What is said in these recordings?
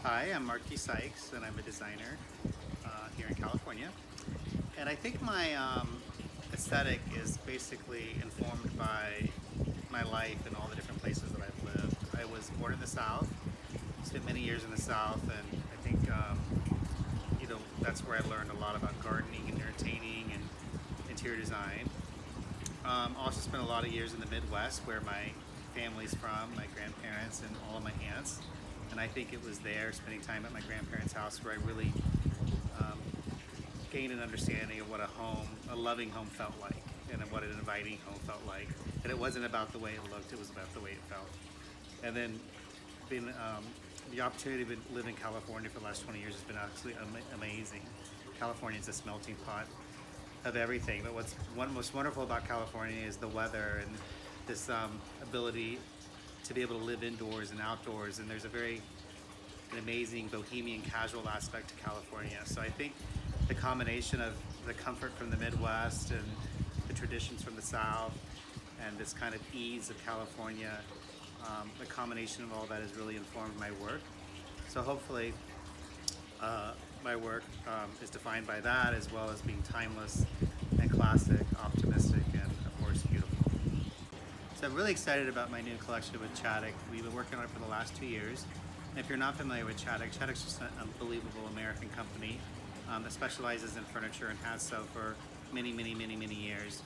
Hi, I'm Marky Sikes, and I'm a designer here in California. And I think my aesthetic is basically informed by my life and all the different places that I've lived. I was born in the South, spent many years in the South, and I think that's where I learned a lot about gardening and entertaining and interior design. Also spent a lot of years in the Midwest, where my family's from, my grandparents and all of my aunts. And I think it was there, spending time at my grandparents' house, where I really um, gained an understanding of what a loving home felt like, and what an inviting home felt like. And it wasn't about the way it looked; it was about the way it felt. And then, being the opportunity to live in California for the last 20 years has been absolutely amazing. California is a smelting pot of everything. But what's most wonderful about California is the weather and this ability to be able to live indoors and outdoors. And there's an amazing bohemian casual aspect to California. So I think the combination of the comfort from the Midwest and the traditions from the South and this kind of ease of California, the combination of all that has really informed my work. So hopefully my work is defined by that, as well as being timeless and classic, optimistic, and of course beautiful. So I'm really excited about my new collection with Chaddock. We've been working on it for the last 2 years. And if you're not familiar with Chaddock, Chaddock's just an unbelievable American company that specializes in furniture and has so for many, many, many, many years.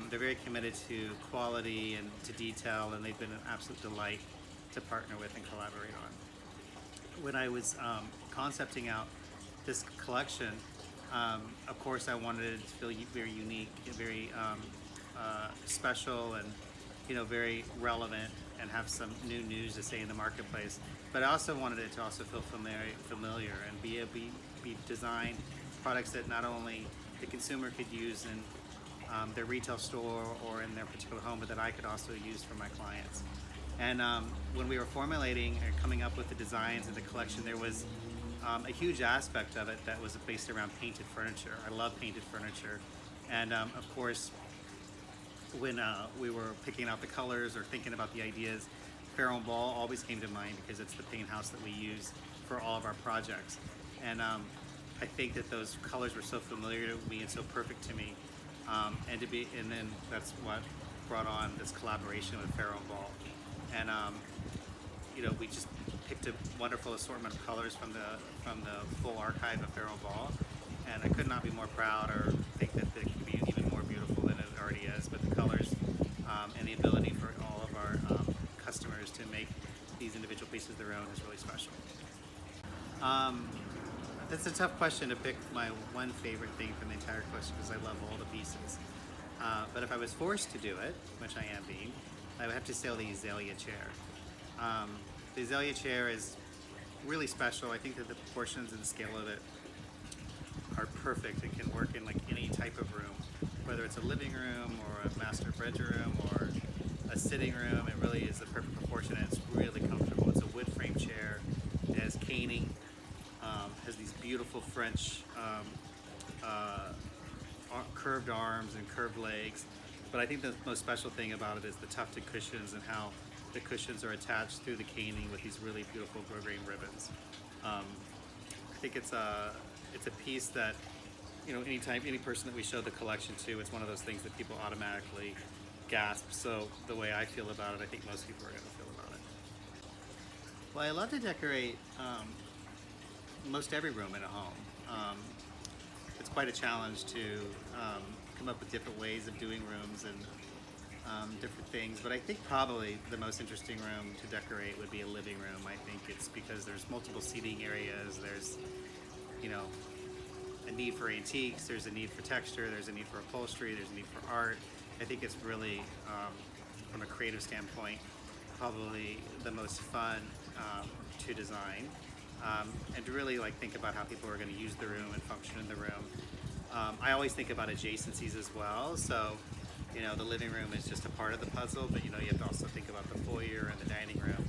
They're very committed to quality and to detail, and they've been an absolute delight to partner with and collaborate on. When I was concepting out this collection, of course I wanted it to feel very unique, very special, and very relevant, and have some new news to say in the marketplace. But I also wanted it to also feel familiar and be designed products that not only the consumer could use in their retail store or in their particular home, but that I could also use for my clients. And when we were formulating or coming up with the designs of the collection, there was a huge aspect of it that was based around painted furniture. I love painted furniture, and of course, when we were picking out the colors or thinking about the ideas, Farrow Ball always came to mind, because it's the paint house that we use for all of our projects. And I think that those colors were so familiar to me and so perfect to me, and then that's what brought on this collaboration with Farrow Ball. And we just picked a wonderful assortment of colors from the full archive of Farrow Ball, and I could not be more proud or think that it could be even more beautiful than it already is. But the colors and the ability for all of our customers to make these individual pieces their own is really special. That's a tough question to pick my one favorite thing from the entire collection, because I love all the pieces. But if I was forced to do it, which I am being, I would have to say the Azalea chair. The Azalea chair is really special. I think that the proportions and the scale of it are perfect. It can work in like any type of room, whether it's a living room or a master bedroom or a sitting room. It really is the perfect proportion, and it's really comfortable. It's a wood frame chair. It has caning, has these beautiful French curved arms and curved legs. But I think the most special thing about it is the tufted cushions, and how the cushions are attached through the caning with these really beautiful grosgrain ribbons. I think it's a piece that, anytime any person that we show the collection to, it's one of those things that people automatically gasp. So the way I feel about it, I think most people are going to feel about it. Well, I love to decorate most every room in a home. It's quite a challenge to come up with different ways of doing rooms and different things, but I think probably the most interesting room to decorate would be a living room. I think it's because there's multiple seating areas, there's a need for antiques, there's a need for texture, there's a need for upholstery, there's a need for art. I think it's really, from a creative standpoint, probably the most fun to design, and to really think about how people are going to use the room and function in the room. I always think about adjacencies as well. So, the living room is just a part of the puzzle, but you have to also think about the foyer and the dining room.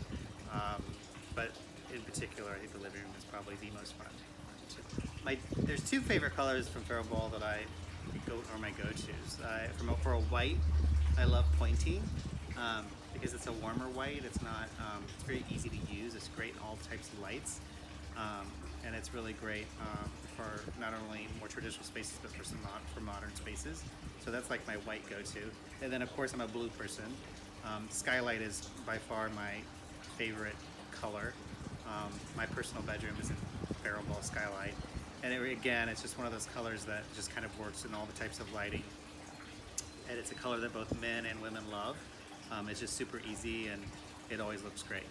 But in particular, I think the living room is probably the most fun. There's two favorite colors from Farrow Ball that are my go-tos. For a white, I love pointing. Because it's a warmer white. It's not. It's very easy to use. It's great in all types of lights. and it's really great for not only more traditional spaces, but for modern spaces. So that's like my white go-to. And then of course I'm a blue person. Skylight is by far my favorite color. My personal bedroom is in Farrow Ball Skylight. And again, it's just one of those colors that just kind of works in all the types of lighting. And it's a color that both men and women love. It's just super easy and it always looks great.